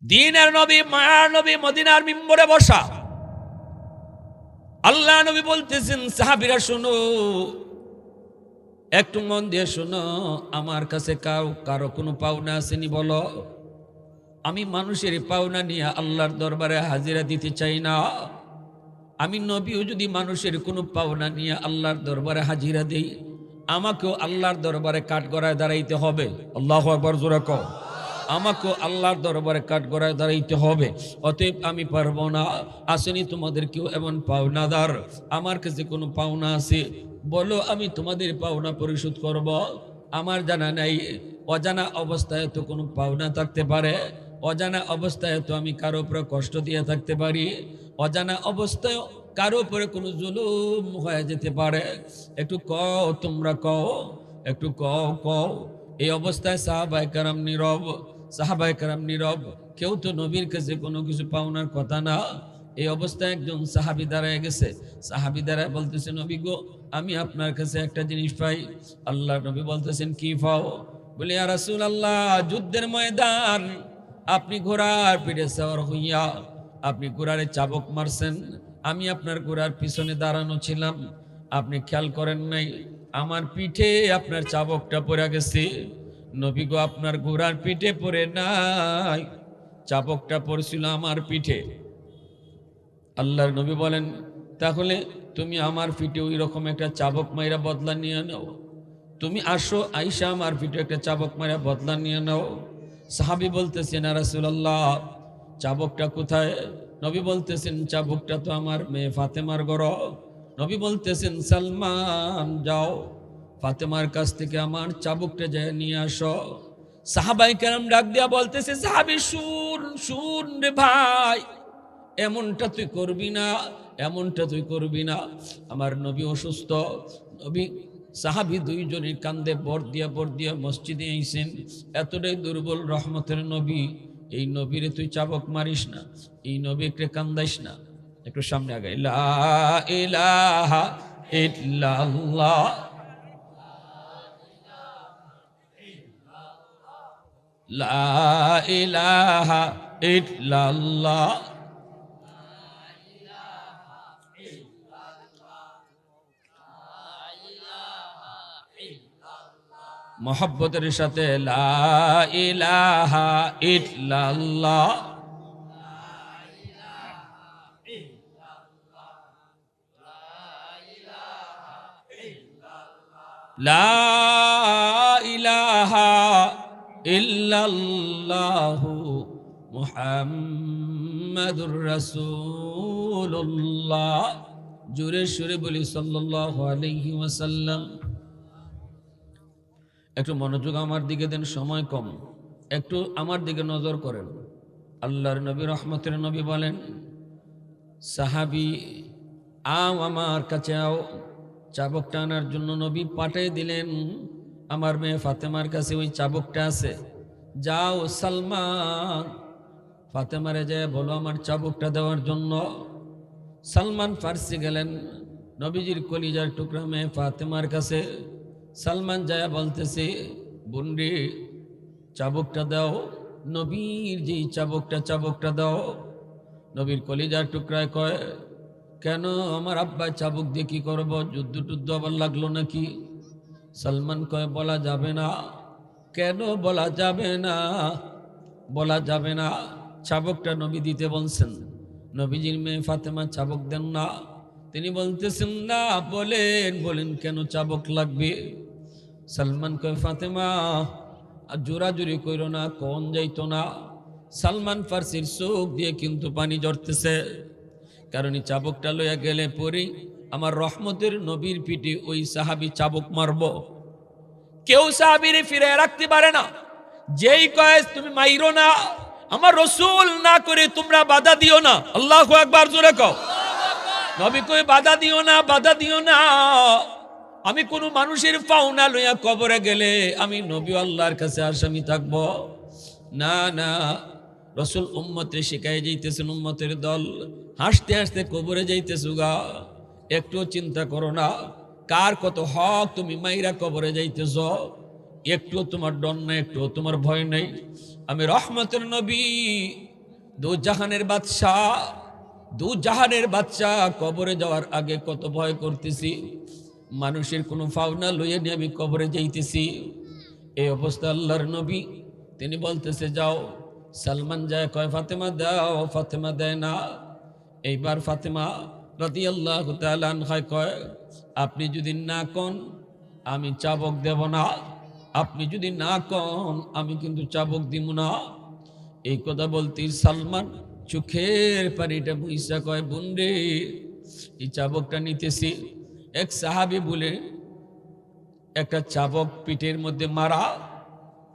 দ্বীনের নবী, মায়ার নবী মদিনার মিম্বরে বসা। আল্লাহ নবী বলতেছেন, সাহাবীরা শোনো, একটু মন দিয়ে শোনো, আমার কাছে কারো কোনো পাওনা আসেনি বলো? আমি মানুষের পাওনা নিয়ে আল্লাহর দরবারে হাজিরা দিতে চাই না। আমি নবীও যদি মানুষের কোনো পাওনা নিয়ে আল্লাহর দরবারে হাজিরা দেই, আমাকেও আল্লাহর দরবারে কাঠগড়ায় দাঁড়াইতে হবে। আল্লাহু আকবার, জোরে কও। আমাকেও আল্লাহর দরবারে কাঠগড়ায় দাঁড়াইতে হবে। অতএব আমি পারবো না। আসেনি তোমাদের কেউ এমন পাওনাদার? আমার কাছে কোনো পাওনা আছে বলো, আমি তোমাদের পাওনা পরিশোধ করব। আমার জানা নাই, অজানা অবস্থায় তো কোনো পাওনা থাকতে পারে। অজানা অবস্থায় তো আমি কারো উপরে কষ্ট দিয়ে থাকতে পারি। অজানা অবস্থায় কারো উপরে কোনো জুলুম হয়ে যেতে পারে। একটু কও, তোমরা কও, একটু কও কও। এই অবস্থায় সাহাবায়ে কেরাম নীরব, সাহাবায়ে কেরাম নীরব। কেউ তো নবীর কাছে কোনো কিছু পাওনার কথা না। এই অবস্থায় একজন সাহাবী দাঁড়ায় গেছে। সাহাবী দাঁড়ায় বলতেছে, নবী গো, আমি আপনার কাছে একটা জিনিস পাই। আল্লাহ নবী বলতেছেন, কি পাও? বলে, ইয়া রাসূলুল্লাহ, যুদ্ধের ময়দান আপনি ঘোড়ার পিঠে সওয়ার হইয়া আপনি ঘোড়ারে চাবক মারছেন। আমি আপনার ঘোড়ার পিছনে দাঁড়ানো ছিলাম, আপনি খেয়াল করেন নাই, আমার পিঠে আপনার চাবকটা পড়ে গেছে। নবী গো, আপনার ঘোড়ার পিঠে পড়ে নাই, চাবকটা পড়ছিল আমার পিঠে। আল্লাহর নবী বলেন, তাহলে তুমি আমার পিঠে ওই রকম একটা চাবক মাইরা বদলা নিয়ে নাও। তুমি আসো, আইসা আমার পিঠে একটা চাবক মাইরা বদলা নিয়ে নাও। সাহাবী বলতেছেন, ইয়া রাসূলুল্লাহ, চাবকটা কোথায়? নবী বলতেছেন, চাবকটা তো আমার মেয়ে ফাতেমার ঘরে। নবী বলতেছেন, সালমান যাও, ফাতেমার কাছ থেকে আমার চাবকটা যায় নিয়ে আসো। সাহাবায়ে কেরাম ডাক দিয়া বলতেছে, সাহাবী শুন, শুন রে ভাই, এমনটা তুই করবি না, এমনটা তুই করবি না। আমার নবী অসুস্থ। নবী সাহাবী দুইজনের কান্দে বর দিয়া মসজিদে আইছেন। এতটাই দুর্বল রহমতের নবী, এই নবীরে তুই চাবক মারিস না, এই নবীকে কান্দাইস না। একটু সামনে আগাই, লা ইলাহা ইল্লাল্লাহ, লা ইলাহা ইল্লাল্লাহ, মোহাব্বতের সাথে লা ইলাহা ইল্লাল্লাহ, লা ইলাহা ইল্লাল্লাহু মুহাম্মাদুর রাসূলুল্লাহ। জোরে সুরে বলি সাল্লাল্লাহু আলাইহি ওয়াসাল্লাম। একটু মনোযোগ আমার দিকে দেন, সময় কম, একটু আমার দিকে নজর করেন। আল্লাহর নবী রহমতের নবী বলেন, সাহাবী আও আমার কাছে আও। চাবকটা আনার জন্য নবী পাঠিয়ে দিলেন। আমার মেয়ে ফাতেমার কাছে ওই চাবকটা আছে, যাও সালমান, ফাতেমারে যায় বলো আমার চাবকটা দেওয়ার জন্য। সালমান ফার্সি গেলেন নবীজির কলিজার টুকরা মেয়ে ফাতেমার কাছে। সালমান যায় বলতেছে, বুনরি, চাবকটা দাও, নবীর যেই চাবকটা দাও। নবীর কলিজার টুকরায় কয়, কেন আমার আব্বা চাবুক দিয়ে কি করবো? যুদ্ধ টুদ্ধ আবার লাগলো নাকি? সালমান কয়, বলা যাবে না। কেন বলা যাবে না? বলা যাবে না, চাবকটা নবী দিতে বলছেন। নবীজির মেয়ে ফাতেমা চাবক দেন না। তিনি বলতেছেন, না, বলেন বলেন কেন চাবক লাগবে? সালমান কয়, ফাতেমা আর জোরাজুরি কইরো না, কোন যাইতো না। সালমান ফার্সির চোখ দিয়ে কিন্তু পানি ঝরতেছে, কারণ এই চাবকটা লইয়া গেলে পরে আমার রহমতের নবীর পিঠে ওই সাহাবী চাবক মারব। কেউ সাহাবীরে ফিরে রাখতে পারে না। যেই কয় তুমি মাইরো না, আমার রসুল না করে তোমরা বাধা দিও না। আল্লাহু আকবার, জোরে কও। নবী কই, বাধা দিও না, বাধা দিও না। আমি কোন মানুষের পাওনা লইয়া কবরে গেলে আমি নবী আল্লাহর কাছে আসামি থাকব না। না, রসুল উম্মতে শিখাই যাইতেছেন, উম্মতের দল হাসতে হাসতে কবরে যাইতেছো গা, একটু চিন্তা করো না কার কত হক তুমি মাইরা কবরে যাইতেছ। একটু তোমার ডর নাই, একটু তোমার ভয় নাই। আমি রহমতের নবী দু জাহানের বাদশাহ, দু জাহানের বাচ্চা কবরে যাওয়ার আগে কত ভয় করতেছি, মানুষের কোনো ফাওনা লইয়া নিয়ে আমি কবরে যাইতেছি। এই অবস্থা আল্লাহর নবী তিনি বলতেছে যাও। সালমান যায়, কয় ফাতেমা দাও, ফাতেমা দেয় না। এইবার ফাতেমা রাদিয়াল্লাহু তাআলা আনহা কয় আপনি যদি না কোন আমি চাবক দেব না, আপনি যদি না কোন আমি কিন্তু চাবক দিব না। এই কথা বলতে সালমান চোখের পানিটা বুইসা কয় বোন রে, এই চাবকটা নিতেছি। এক সাহাবী বলে একটা চাবক পিঠের মধ্যে মারা,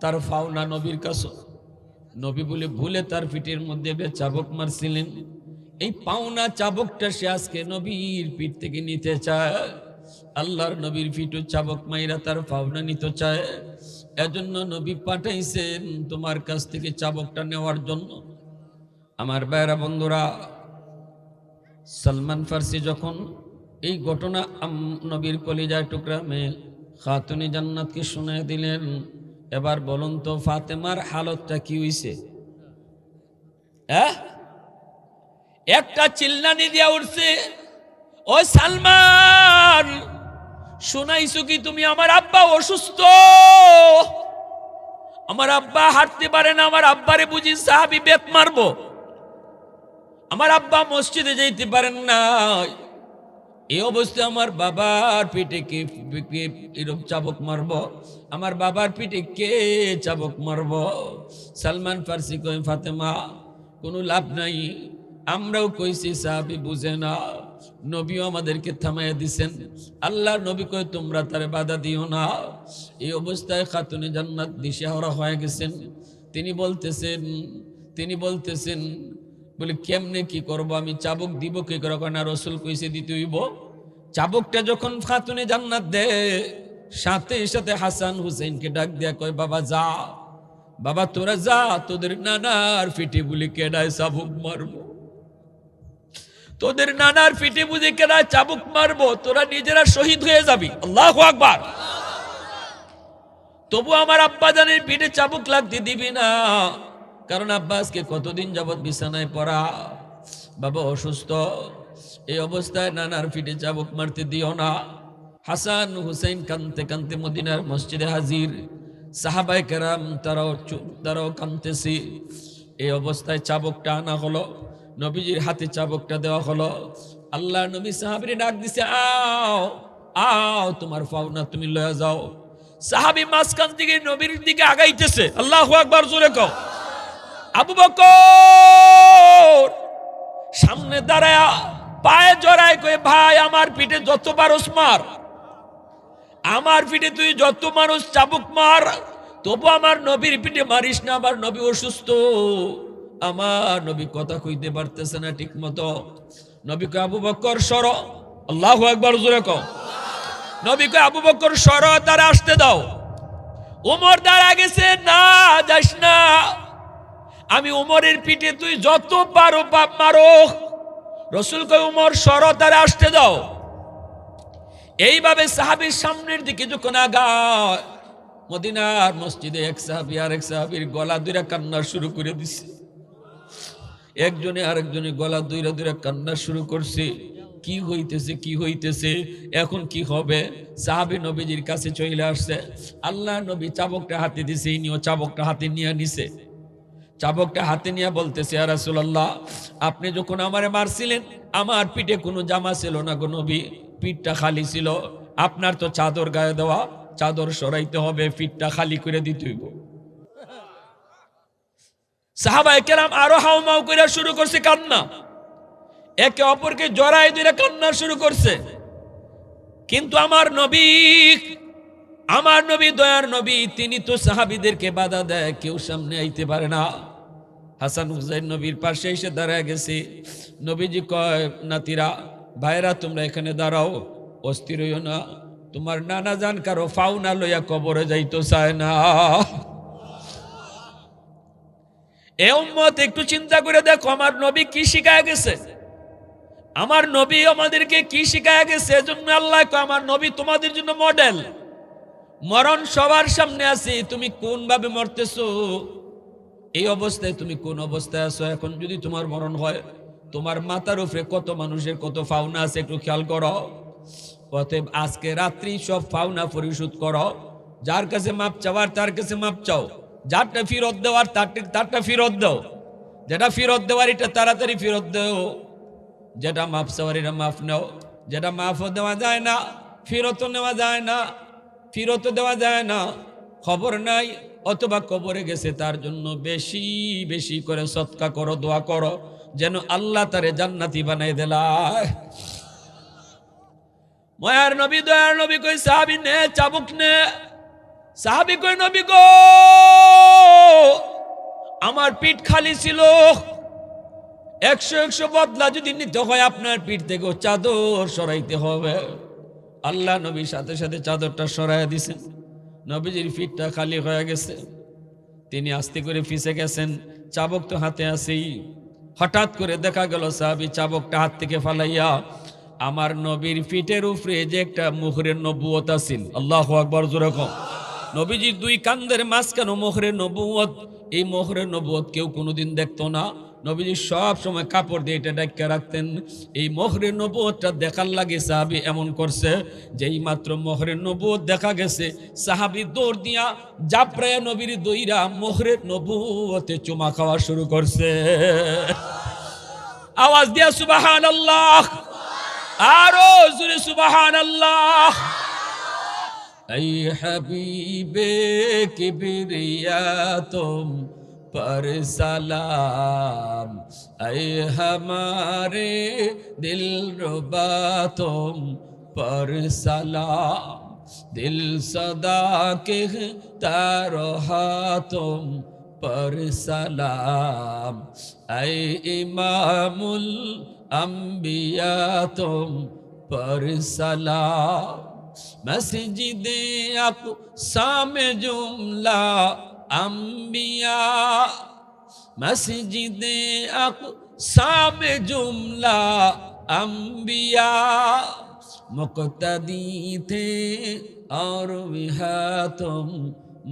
তার ফাওনা নবীর কাছে। নবী বলে ভুলে তার পিঠের মধ্যে একটা চাবক মারছিলেন। এই পাওনা চাবকটা সে আজকে নবীর পিঠ থেকে নিতে চায়। আল্লাহর নবীর পিঠও চাবক মাইরা তার পাওনা নিতে চায়। এজন্য নবী পাঠাইছেন তোমার কাছ থেকে চাবকটা নেওয়ার জন্য। আমার ভাইরা বন্ধুরা, সালমান ফার্সি যখন এই ঘটনা নবীর কলিজায় টুকরা মেয়ে খাতুনে জান্নাতকে শুনায় দিলেন, এবার বলুন তো ফাতেমার হালতটা কি হইছে? একটা চিল্লানি দিয়া উঠছে, ও সালমান শুনাইছো কি তুমি আমার আব্বা অসুস্থ, আমার আব্বা হাঁটতে পারে না, আমার আব্বারে বুঝি সাহাবী বেত মারবো, আমার আব্বা মসজিদে যাইতে পারেন না, এই অবস্থায় আমার বাবার পিঠে কে এরকম চাবক মারবো, আমার বাবার পিঠে কে চাবক মারবো? সালমান ফার্সি কয় ফাতেমা কোনো লাভ নাই, আমরাও কইছি সাহাবী বুঝে না, নবীও আমাদেরকে থামাইয়া দিছেন। আল্লাহ নবী কয় তোমরা তারে বাধা দিও না। এই অবস্থায় খাতুনে জান্নাত দিশেহারা হয়ে গেছেন। তিনি বলতেছেন বলে কেমনে কি করব, আমি চাবক দিব কি করে? না রসুল কইছে দিতে হইব। চাবকটা যখন খাতুনে জান্নাত দে, সাথে সাথে হাসান হুসেনকে ডাক দিয়া কয় বাবা যা, বাবা তোরা যা, তোদের নানার পিঠে বলে কেডায় চাবুক মারবো, তোদের নানার পিঠে বুঝে কেডায় চাবুক মারবো, তোরা নিজেরা শহীদ হয়ে যাবি। আল্লাহু আকবার। তবু আমার আব্বা জানের পিঠে চাবুক লাগতে দিবি না, কারণ আব্বাসকে কতদিন যাবৎ বিছানায় পড়া, বাবা অসুস্থ, এই অবস্থায় নানার পিঠে চাবুক মারতে দিও না। হাসান হুসেন কানতে কানতে মদিনার মসজিদে হাজির। সাহাবায়ে কেরাম তারাও কানতেছি। এই অবস্থায় চাবকটা আনা হলো, নবীজির হাতে চাবকটা দেওয়া হলো। আল্লাহ নবী সাহাবীরে ডাক দিছে, আও আও তোমার পাওনা তুমি লয়ে যাও। সাহাবী মাঝখান থেকে নবীর দিকে আগাইতেছে। আল্লাহু আকবার, জোরে কও। আবু বকর সামনে দাঁড়ায়া পায়ে জড়ায় কয়ে ভাই আমার পিঠে যত পারস মার, আমার পিঠে তুই যত মানুষ চাবুক মার, তবু আমার নবীর পিঠে মারিস না, আমার নবী অসুস্থ, আমার নবী কথা কইতে পারতেছে না ঠিক মতো। নবী কয় আবু বকর সর। আল্লাহু আকবার, জোরে কও। নবী কয় আবু বকর সর, তারা আসতে দাও। ওমর দাঁড়া গেছে, না যাস না, আমি ওমরের পিঠে তুই যত পারো বাপ মারো। রসুল কয় ওমর সর, তারা আসতে দাও। এইভাবে সাহাবীর সামনের দিকে যখন আগায়, মদিনার মসজিদে এক সাহাবী আর এক সাহাবীর গলা দুইরা কান্না শুরু করে দিছে। একজনে আরেকজনে গলা দুইরা দুইরা কান্না শুরু করছে। কি হইতেছে, কি হইতেছে, এখন কি হবে? সাহাবী নবীজির কাছে চলে আসছে। আল্লাহ নবী চাবকটা হাতে দিছে, ইনিও চাবকটা হাতে নিয়ে নিছে। চাবকটা হাতে নিয়ে বলতেছে ইয়া রাসূলুল্লাহ, আপনি যখন আমারে মারছিলেন আমার পিঠে কোনো জামা ছিল না গো নবী, পিঠটা খালি ছিল। আপনার তো চাদর গায়ে দেওয়া, চাদর সরাইতে হবে, পিঠটা খালি করে দিতে হইব। সাহাবায়ে কেরাম আরো হাউমাউ করে শুরু করছে কান্না, একে অপরকে জড়ায় ধরে কান্না শুরু করছে। কিন্তু আমার নবী দয়ার নবী, তিনি তো সাহাবীদেরকে বাধা দেয়, কেউ সামনে আইতে পারে না। হাসান হুসাইন নবীর পাশে এসে দাঁড়ায় গেছে। নবীজি কয় নাতিরা, ভাইরা তোমরা এখানে দাঁড়াও, অস্থির হইও না, তোমার নানা জান কারো ফাওনা লইয়া কবরে যাইতো চায় না। এ উম্মত একটু চিন্তা করে দেখো, আমার নবী কি শিখায় গেছে, আমার নবী আমাদেরকে কি শিখায় গেছে। এজন্য আল্লাহ কয় আমার নবী তোমাদের জন্য মডেল। মরণ সবার সামনে আছে, তুমি কোন ভাবে মরতেছো এই অবস্থায় তুমি কোন অবস্থায় আছো? এখন যদি তোমার মরণ হয়, তোমার মাথার উপরে কত মানুষের কত ফাউনা আছে একটু খেয়াল করো। অতএব আজকে রাত্রি সব ফাউনা পরিশোধ করো। যার কাছে মাপ চাওয়ার তার কাছে মাপ চাও, যারটা ফেরত দেওয়ার তারটা ফেরত দাও, যেটা ফেরত দেওয়ার এটা তাড়াতাড়ি ফেরত দাও, যেটা মাপ চাওয়ার এটা মাপ নাও। যেটা মাফও দেওয়া যায় না, ফেরতও নেওয়া যায় না, ফেরতও দেওয়া যায় না, খবর নাই, অথবা কবরে গেছে, তার জন্য বেশি বেশি করে সৎকা করো, দোয়া করো, যেন আল্লাহ তারে জান্নাতি বানাই দেলায়। ময়ার নবী দয়ার নবী কই সাহাবী নে চাবুক নে। সাহাবী কই নবী গো, আমার পিঠ খালি ছিল, 100 বদলা যদি নিতে হয় আপনার পিঠ থেকে চাদর সরাইতে হবে। আল্লাহ নবী সাথে সাথে চাদরটা সরাইয়া দিছেন, নবীজির পিঠটা খালি হয়ে গেছে। তিনি আস্তে করে ফিসে গেছেন, চাবক তো হাতে আছেই। হঠাৎ করে দেখা গেল সাহাবী চাবকটা হাত থেকে ফালাইয়া আমার নবীর পিঠের উপরে যে একটা মুহরের নবুয়ত আছিল, আল্লাহু আকবার জোরে কও। নবীজির 2 কাঁধের মাঝখানে মোহরের নবুয়ত, এই মোহরের নবুয়ত কেউ কোনোদিন দেখতো না। নবীজি সব সময় কাপড় দিয়ে এটা ঢাকা রাখতেন। এই মোহরের নবুয়তটা দেখার লাগে সাহাবী এমন করছে, যেই মাত্র মোহরের নবুয়ত দেখা গেছে, সাহাবী দৌড় দিয়া জাপড়ায়া নবীর দইরা মোহরের নবুয়তে চুমা খাওয়া শুরু করছে। আওয়াজ দিয়া সুবহানাল্লাহ, আরো জোরে সুবহানাল্লাহ। ऐ हबीबे किबरिया तुम पर सलाम, ऐ हमारे दिलरुबा तुम पर सलाम, दिल सदा कहता रहा तुम पर सलाम, ऐ इमामुल अंबिया तुम पर सलाम, मस्जिदे अक़सा में जुमला अंबिया, मस्जिदे अक़सा में जुमला अंबिया, मुक़्तदी थे और विहा तुम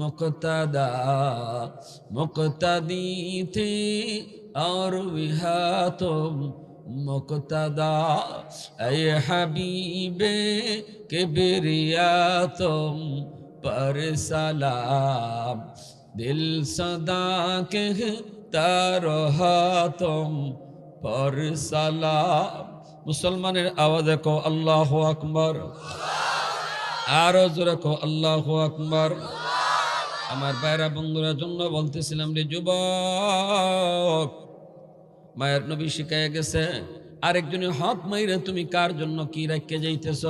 मुक़्तदा, मुक़्तदी थे और विहा तुम मुक़्तदा, ऐ हबीबे किबरिया तुम पर सलाम, दिल सदा कहता रहा तुम पर सलाम। मुसलमाনের আওয়াজে কো আল্লাহু আকবার, আরো জোরে কো আল্লাহু আকবার। আমার ভাইরা বন্ধুরা জন্য বলতেছিলাম রে যুবক, মায়ের নবী শিখায় গেছে, আরেকজনের হক মাইরে তুমি কার জন্য কি রাখতে যাইতেছ,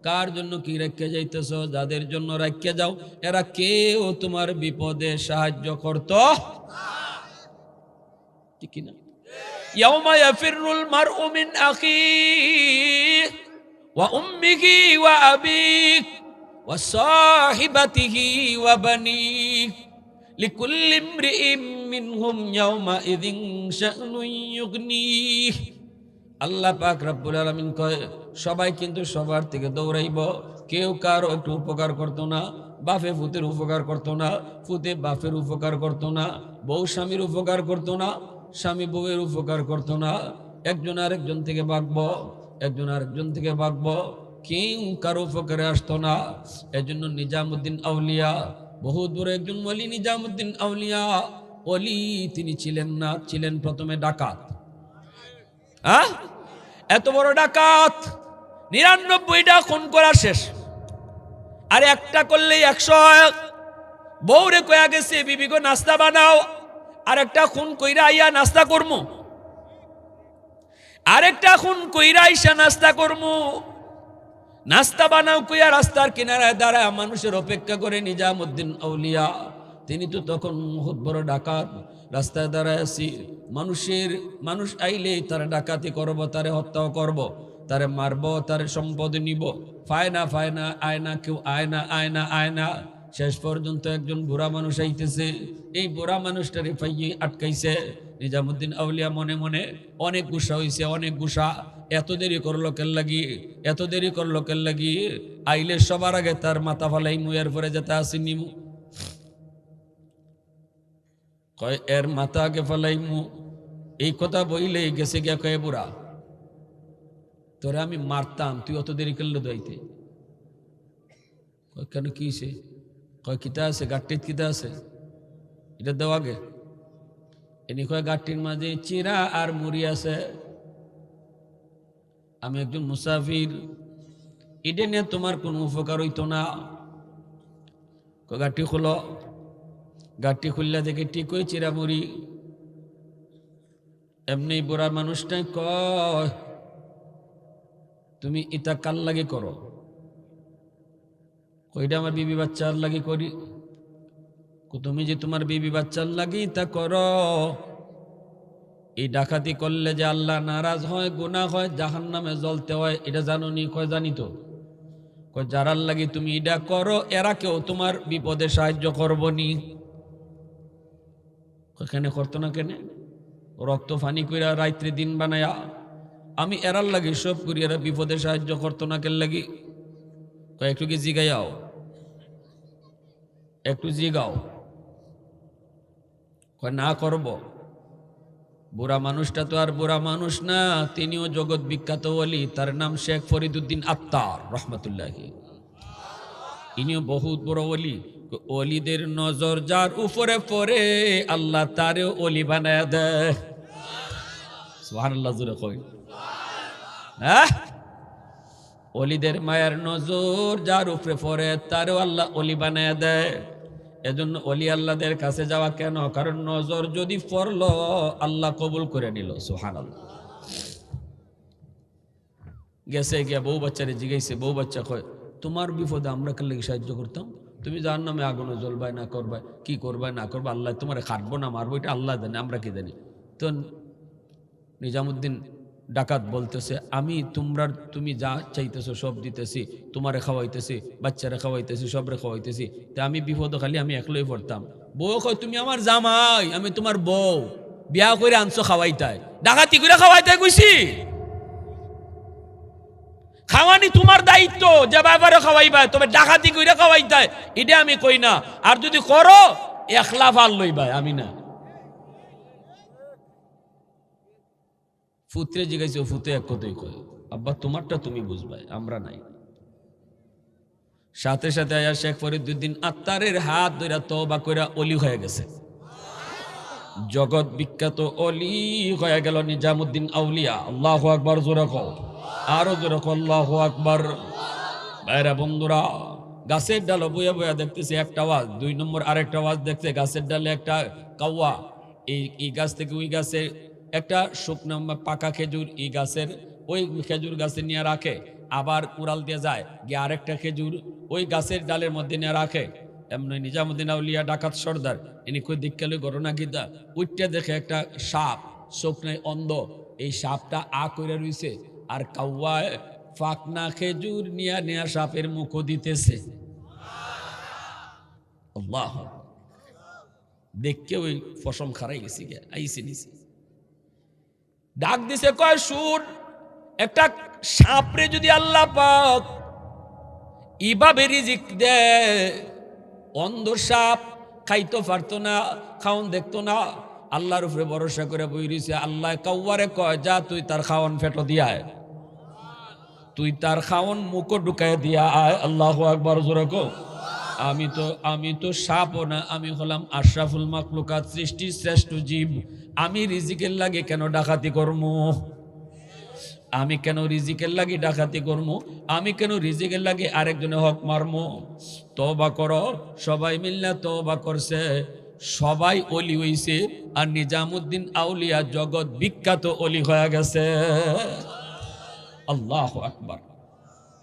কার জন্য কি রাখতে যাইতেছ? যাদের জন্য রাখতে যাও এরা কেউ তোমার বিপদে সাহায্য করত ঠিক না? ইয়াউমা ইয়াফিরুল মারউ মিন আখিহি ওয়া উম্মিহি ওয়া আবিহি ওয়া সাহিবাতিহি ওয়া বানিহি লিকুল্লি ইমরিইম মিনহুম ইয়াউমা ইযিন শা'নুন ইউগনিহি। আল্লাহ পাক রব্বুল আলামিন কয়, সবাই কিন্তু সবার থেকে দৌড়াইব, কেউ কারো একটু উপকার করতো না। বাপে ফুতের উপকার করতো না, ফুতে বাপের উপকার করতো না, বউ স্বামীর উপকার করতো না, স্বামী বউয়ের উপকার করতো না। একজন আরেকজন থেকে ভাগবো, একজন আরেকজন থেকে ভাগবো, কেউ কারো উপকারে আসতো না। এজন্য নিজামুদ্দিন আউলিয়া, বহু দূরে একজন ওলি নিজামুদ্দিন আউলিয়া, ওলি তিনি ছিলেন না, ছিলেন প্রথমে ডাকাত। এত বড় ডাকাত, 99টা খুন করা শেষ, আর একটা করলেই 100। বউরে কয়া গেছে বিবি গো নাস্তা বানাও, আর একটা খুন কইরা আইয়া নাস্তা করমু, আরেকটা খুন কইরা আইসা নাস্তা করমু। নাস্তা বানাও কইয়া রাস্তার কিনারায় দাঁড়ায় মানুষের অপেক্ষা করে নিজামুদ্দিন আউলিয়া। তিনি তো তখন বহুত বড় ডাকাত, রাস্তায় দাঁড়ায় আছি, মানুষ আইলেই তারা ডাকাতি করব, তারে হত্যাও করব, তারে মারব, তারে সম্পদ নিব, ফায়না ফায়না আয়না, কেউ আয়না আয়না আয়না। শেষ পর্যন্ত একজন বুড়া মানুষ আইতেছে, এই বুড়া মানুষটারে পাইয়ে আটকাইছে। নিজামুদ্দিন আউলিয়া মনে মনে অনেক গুসা হইছে, অনেক গুসা, এত দেরি করলো কেন লাগি, এত দেরি করলো কেন লাগি, আইলে সবার আগে তার মাথা ফালাই মুয়ের পরে যেতে আসি নিমু। কয় এর মাথা আগে ফেলাইমু। এই কথা বইলেই গেছে গিয়া কয়ে বুড়া তোরে আমি মারতাম, তুই অত দেরি করলে দইতে। কয় কেন কি হইছে? কয় কিতা আছে গাট্টিত, কিতা আছে এটা দেওয়া আগে। এনি কয় গাট্টির মাঝে চিরা আর মুড়ি আছে, আমি একজন মুসাফির, এটা নিয়ে তোমার কোনো উপকার হইতো না। গাঠি খুলো, গাঠি খুললা দেখে ঠিক ওই চিরা মুড়ি। এমনি বুড়া মানুষটাই কয় তুমি এটা কাল লাগে করো? কইটা আমার বিবি বাচ্চার লাগে করি। তুমি যে তোমার বিবি বাচ্চার লাগে তা করো, এই ডাকাতি করলে যে আল্লাহ নারাজ হয়, গুনাহ হয়, জাহান্নামে জ্বলতে হয়, এটা জানো নি? কয় জানি তো। কয় যারার লাগে তুমি এটা করো এরা কেউ তোমার বিপদে সাহায্য করবো নি? কেন করতো না? কেন রক্ত ফানি কইরা রাত্রে দিন বানায়া আমি এরার লাগে সব করি, এরা বিপদে সাহায্য করতো না কেন লাগি? কয় একটু কি জিগাইয়াও, একটু জিগাও। কয় না করব। বুড়া মানুষটা তো আর বুড়া মানুষ না, তিনিও জগৎ বিখ্যাত ওলি, তার নাম শেখ ফরিদুদ্দিন আত্তার রহমতুল্লাহি। ইনিও বহুত বড় ওলি। ওলিদের নজর যার উপরে পড়ে আল্লাহ তারেও ওলি বানায় দেয়। সুবহানাল্লাহ জোরে কই। হ্যাঁ, ওলিদের মায়ের নজর যার উপরে পড়ে তারেও আল্লাহ ওলি বানায় দেয়। এজন্য ওলি আল্লাহদের কাছে যাওয়া কেন? কারণ নজর যদি পড়লো আল্লাহ কবুল করে নিল। সুবহানাল্লাহ। গেছে গিয়া বউ বাচ্চারে জিগাইছে, বউ বাচ্চা কয় তোমার বিপদে আমরা কেন লাগে সাহায্য করতাম? তুমি যার নামে আগুনে জ্বলবাই না করবাই, কি করবাই না করবা, আল্লাহ তোমার কাটবো না মারবো এটা আল্লাহ জানে, আমরা কি জানি। তো নিজামুদ্দিন ডাকাত বলতেছে আমি তুমি যা চাইতেছো সব দিতেছি, তোমারে খাওয়াইতেছি, বাচ্চারে খাওয়াইতেছি, সবরে খাওয়াইতেছি, তা আমি বিপদ খালি আমি একলাই পড়তাম। বউ কয় তুমি আমার জামাই, আমি তোমার বউ, বিয়া করে আনছো খাওয়াইতাই, ডাকাতি করে খাওয়াইতাই কইছি? খাওয়ানি তোমার দায়িত্ব, যে ব্যাপারে খাওয়াইবা, তবে ডাকাতি করে খাওয়াইতাই এটা আমি কই না। আর যদি করো একলা ফাল লইবা, আমি না। ফুতরে জিগাইছে, ফুতে এক কথাই কয় আব্বা তোমারটা তুমি বুঝবাই, আমরা নাই। সাথে সাথে আয়া শেখ ফরিদুদ্দিন আত্তারের হাত ধরে তওবা কইরা ওলি হয়ে গেছে, জগৎ বিখ্যাত ওলি হয়ে গেল নিজামুদ্দিন আউলিয়া। আল্লাহু আকবার জোরে কও, আরো জোরে কও আল্লাহু আকবার। ভাইরা বন্ধুরা, গাছের ডালে বইয়া বইয়া দেখতেছে একটা আওয়াজ, 2 নম্বর আরেকটা আওয়াজ দেখছে, গাছের ডালে একটা কাউয়া, এই গাছ থেকে ওই গাছে একটা শুকনো পাকা খেজুর, এই গাছের ওই খেজুর গাছে নিয়ে রাখে, আবার উড়াল দিয়ে যায় গিয়ে আরেকটা খেজুর ওই গাছের ডালের মধ্যে নিয়ে রাখে। এমনি নিজামুদ্দিন আউলিয়া ডাকাত সর্দার ইনি কই দীক্ষালে ঘটনা গীতা উঠতে দেখে একটা সাপ, শুকনায় অন্ধ, এই সাপটা আ করে রইছে, আর কাউয়া ফাকনা খেজুর নিয়ে নিয়ে সাপের মুখ দিতেছে। আল্লাহ দেখকে ওই ফসম খারাই গেছি গে, আইসে নিছে, ডাক দিছে, কয় শুন, একটা সাপরে যদি আল্লাহ পাক ইভাবে রিজিক দেয়, অন্ধ সাপ খাইতো পারতো না, খাওন দেখতো না, আল্লাহর উপরে ভরসা করে বই রইছে। আল্লাহ কাউয়ারে কয় যা তুই তার খাওয়ান ফেটো দিয়ায়, তুই তার খাওয়ান মুখো ঢুকায় দিয়া আয়। আল্লাহু আকবার জোরে কও। আমি তো সাপও না, আমি হলাম আশরাফুল মাখলুকাত, সৃষ্টির শ্রেষ্ঠ জীব। আমি রিজিকের লাগে কেন ডাকাতি করমু? আমি কেন রিজিকের লাগি ডাকাতি করমু? আমি কেন রিজিকের লাগে আরেকজনের হক মারমু? তওবা করো। সবাই মিল্লা তওবা করছে, সবাই ওলি হইছে, আর নিজামুদ্দিন আউলিয়া জগৎ বিখ্যাত ওলি হয়ে গেছে। আল্লাহু আকবার।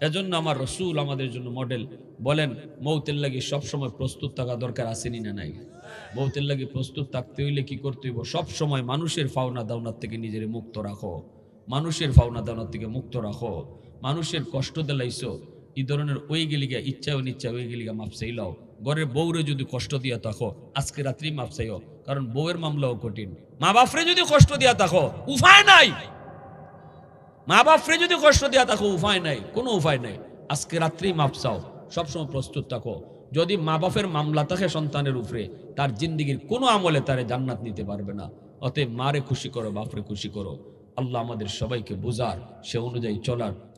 এজন্য আমার রসুল আমাদের জন্য মডেল। বলেন মৌতের লাগি সবসময় প্রস্তুত থাকা দরকার, আসেনি না নাই? মৌতের লাগি প্রস্তুত থাকতে হইলে কি করতে হইব? সবসময় মানুষের ফাওনা দাওনার থেকে নিজের মুক্ত রাখো, মানুষের ফাওনা দাওনার থেকে মুক্ত রাখো। মানুষের কষ্ট দিলাইছো, এই ধরনের ওই গেলিগা ইচ্ছা অনিচ্ছা ওই গেলিগা মাপ চাইলাও। ঘরের বউরে যদি কষ্ট দিয়া থাকো আজকে রাত্রি মাপ চাইও, কারণ বউয়ের মামলাও কঠিন। মা বাপরে যদি কষ্ট দিয়া থাকো উপায় নাই, মা বাপরে যদি কষ্ট দিয়া থাকো উপায় নাই, কোনো উপায় নাই, আজকে রাত্রি মাপ চাও। সবসময় প্রস্তুত থাকো। যদি মা বাপের মামলা থাকে সন্তানের উপরে, তার জিন্দিগির কোনো আমলে তারে জান্নাত নিতে পারবে না। অতএব মারে খুশি করো, বাপরে খুশি করো। আল্লাহ আমাদের সবাইকে বুঝার, সে অনুযায়ী চলার